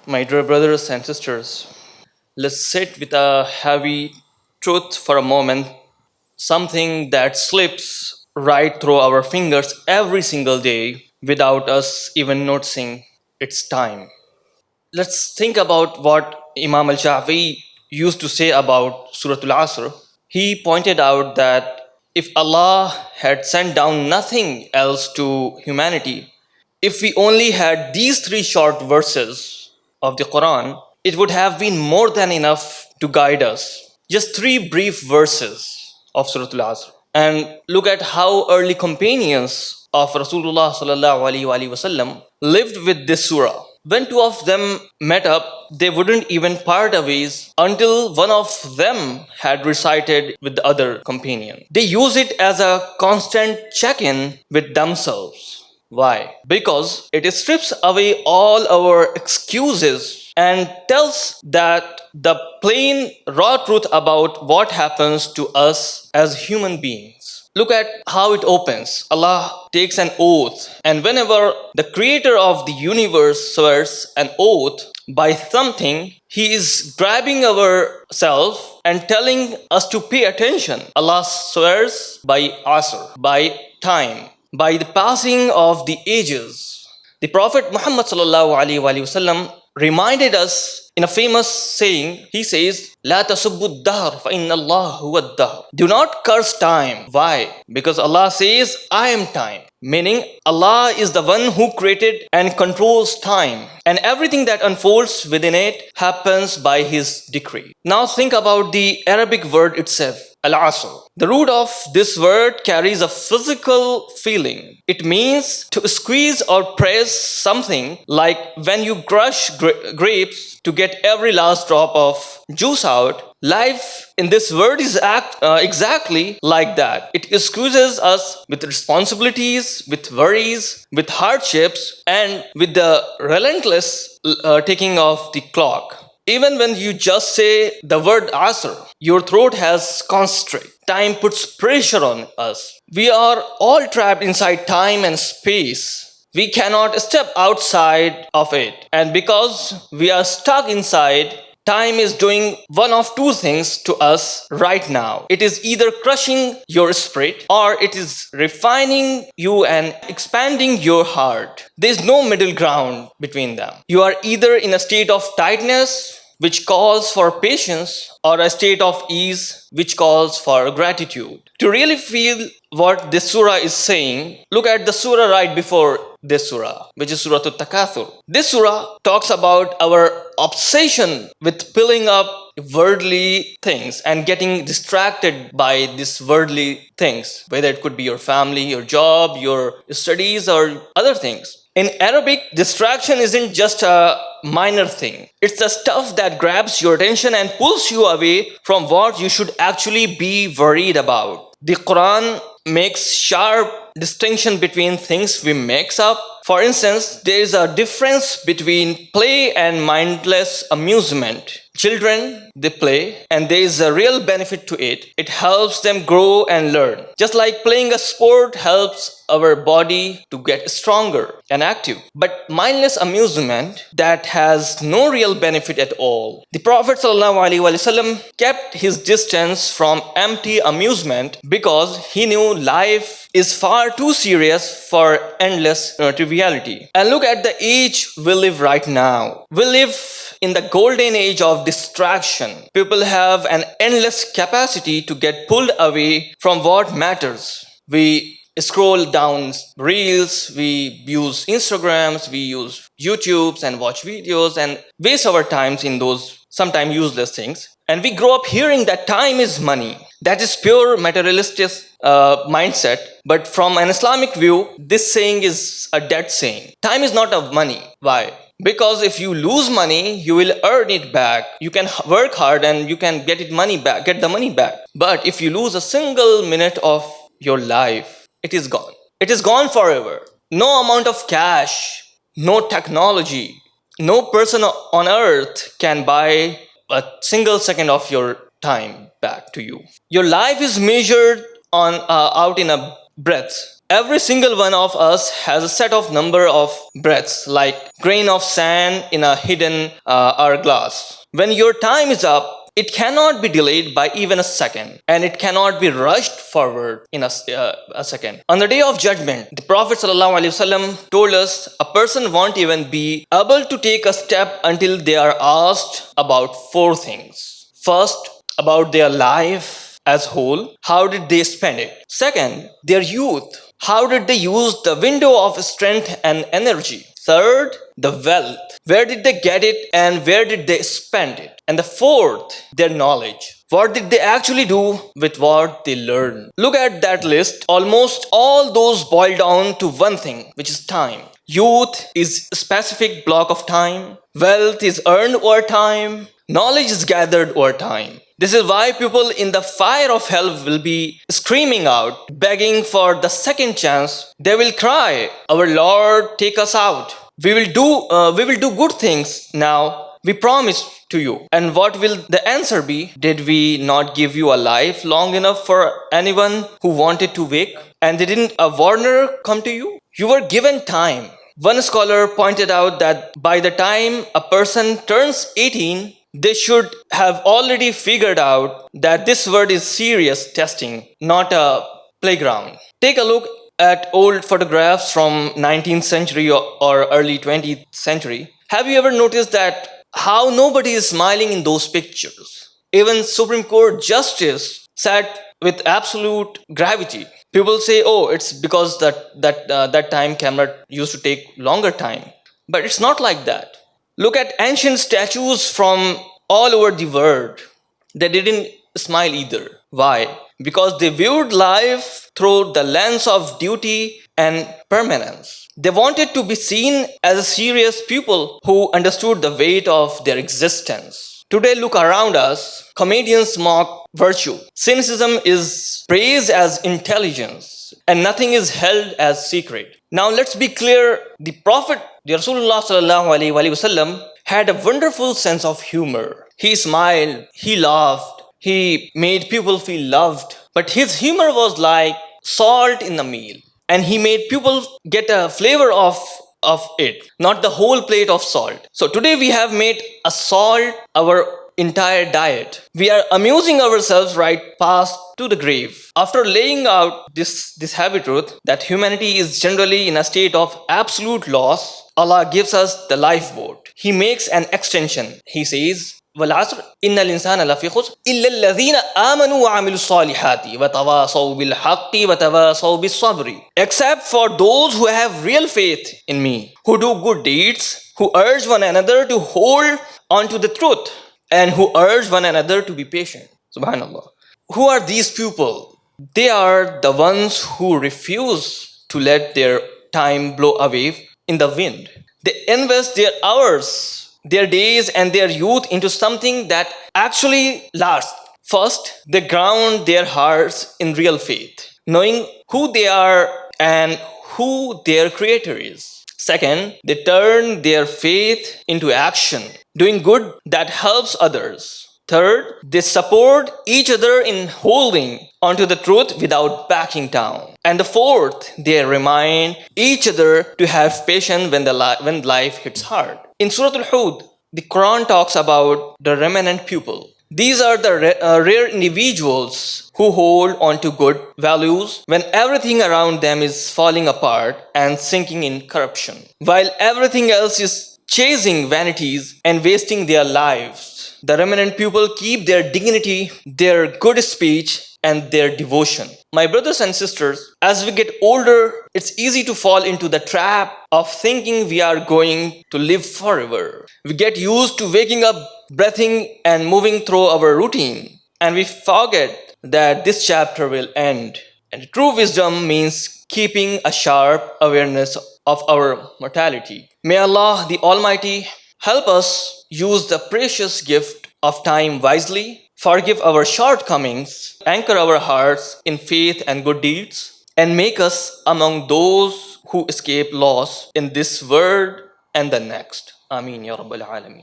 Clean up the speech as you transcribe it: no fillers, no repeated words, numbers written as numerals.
My dear brothers and sisters, let's sit with a heavy truth for a moment, something that slips right through our fingers every single day without us even noticing. It's time. Let's think about what Imam al-Shafi'i used to say about Surah Al-Asr. He pointed out that if Allah had sent down nothing else to humanity, if we only had these three short verses of the Quran, it would have been more than enough to guide us. Just three brief verses of Surah Al-Asr. And look at how early companions of Rasulullah sallallahu alaihi wasallam lived with this surah. When two of them met up, they wouldn't even part ways until one of them had recited with the other companion. They use it as a constant check-in with themselves. Why? Because it strips away all our excuses and tells that the plain raw truth about what happens to us as human beings. Look at how it opens. Allah takes an oath, and whenever the creator of the universe swears an oath by something, he is grabbing ourselves and telling us to pay attention. Allah swears by Asr, by time, by the passing of the ages. The Prophet Muhammad sallallahu alaihi wasallam reminded us in a famous saying. He says, "La tasubbu ad-dahr fa inna Allah huwa ad-dahr." Do not curse time. Why? Because Allah says, "I am time." Meaning, Allah is the one who created and controls time, and everything that unfolds within it happens by His decree. Now think about the Arabic word itself, Al-Asr. The root of this word carries a physical feeling. It means to squeeze or press something, like when you crush grapes to get every last drop of juice out. Life in this word is exactly like that. It squeezes us with responsibilities, with worries, with hardships, and with the relentless ticking of the clock. Even when you just say the word Asr, your throat has constrict. Time puts pressure on us. We are all trapped inside time and space. We cannot step outside of it. And because we are stuck inside, time is doing one of two things to us right now. It is either crushing your spirit, or it is refining you and expanding your heart. There is no middle ground between them. You are either in a state of tightness, which calls for patience, or a state of ease, which calls for gratitude. To really feel what this surah is saying, look at the surah right before this surah, which is Surah Al-Takathur. This surah talks about our obsession with piling up worldly things and getting distracted by these worldly things, whether it could be your family, your job, your studies, or other things. In Arabic, distraction isn't just a minor thing. It's the stuff that grabs your attention and pulls you away from what you should actually be worried about. The Quran makes sharp distinction between things we mix up. For instance, there is a difference between play and mindless amusement. Children, they play, and there is a real benefit to it. It helps them grow and learn. Just like playing a sport helps our body to get stronger and active. But mindless amusement that has no real benefit at all. The Prophet ﷺ kept his distance from empty amusement because he knew life is far too serious for endless triviality. And look at the age we live right now. We live in the golden age of distraction. People have an endless capacity to get pulled away from what matters. We scroll down reels, we use Instagrams, we use YouTubes and watch videos and waste our times in those sometimes useless things. And we grow up hearing that time is money. That is pure materialistic mindset. But from an Islamic view, this saying is a dead saying. Time is not of money. Why? Because if you lose money, you will earn it back. You can work hard and you can get the money back. But if you lose a single minute of your life, it is gone. It is gone forever. No amount of cash, no technology, no person on earth can buy a single second of your time back to you. Your life is measured out in a breath. Every single one of us has a set of number of breaths, like grain of sand in a hidden hourglass. When your time is up, it cannot be delayed by even a second, and it cannot be rushed forward in a second. On the day of judgment, the Prophet ﷺ told us a person won't even be able to take a step until they are asked about four things. First, about their life as whole. How did they spend it? Second, their youth. How did they use the window of strength and energy? Third, the wealth. Where did they get it and where did they spend it? And the fourth, their knowledge. What did they actually do with what they learned? Look at that list. Almost all those boil down to one thing, which is time. Youth is a specific block of time. Wealth is earned over time. Knowledge is gathered over time. This is why people in the fire of hell will be screaming out, begging for the second chance. They will cry, "Our Lord, take us out. We will do good things now. We promise to you." And what will the answer be? Did we not give you a life long enough for anyone who wanted to wake? And didn't a warner come to you? You were given time. One scholar pointed out that by the time a person turns 18, they should have already figured out that this world is serious testing, not a playground. Take a look at old photographs from 19th century or early 20th century. Have you ever noticed that how nobody is smiling in those pictures? Even Supreme Court justice sat with absolute gravity. People say, "Oh, it's because that time camera used to take longer time," but it's not like that. Look at ancient statues from all over the world. They didn't smile either. Why? Because they viewed life through the lens of duty and permanence. They wanted to be seen as a serious people who understood the weight of their existence. Today, look around us. Comedians mock virtue. Cynicism is praised as intelligence, and nothing is held as secret. Now, let's be clear. The Prophet, the Rasulullah sallallahu alaihi wasallam, had a wonderful sense of humor. He smiled, he laughed, he made people feel loved. But his humor was like salt in the meal, and he made people get a flavor of it, not the whole plate of salt. So today we have made a salt our entire diet. We are amusing ourselves right past to the grave. After laying out this heavy truth that humanity is generally in a state of absolute loss, Allah gives us the lifeboat. He makes an extension. He says, "وَالْعَصْرِ إِنَّ الْإِنسَانَ لَفِي خُسْرٍ إِلَّا الَّذِينَ آمَنُوا وَعَمِلُوا الصَّالِحَاتِ وَتَوَاصَوْا بِالْحَقِّ وَتَوَاصَوْا بِالصَّبْرِ." Except for those who have real faith in me, who do good deeds, who urge one another to hold on to the truth, and who urge one another to be patient. Subhanallah. Who are these people? They are the ones who refuse to let their time blow away in the wind. They invest their hours, their days, and their youth into something that actually lasts. First, they ground their hearts in real faith, knowing who they are and who their creator is. Second, they turn their faith into action, doing good that helps others. Third, they support each other in holding onto the truth without backing down. And the fourth, they remind each other to have patience when life hits hard. In Surah Al-Hud, the Quran talks about the remnant people. These are the rare individuals who hold on to good values when everything around them is falling apart and sinking in corruption, while everything else is chasing vanities and wasting their lives. The remnant people keep their dignity, their good speech, and their devotion. My brothers and sisters, as we get older, it's easy to fall into the trap of thinking we are going to live forever. We get used to waking up, breathing, and moving through our routine, and we forget that this chapter will end. And true wisdom means keeping a sharp awareness of our mortality. May Allah the Almighty help us use the precious gift of time wisely, forgive our shortcomings, anchor our hearts in faith and good deeds, and make us among those who escape loss in this world and the next. Ameen Ya Rabbal Alameen.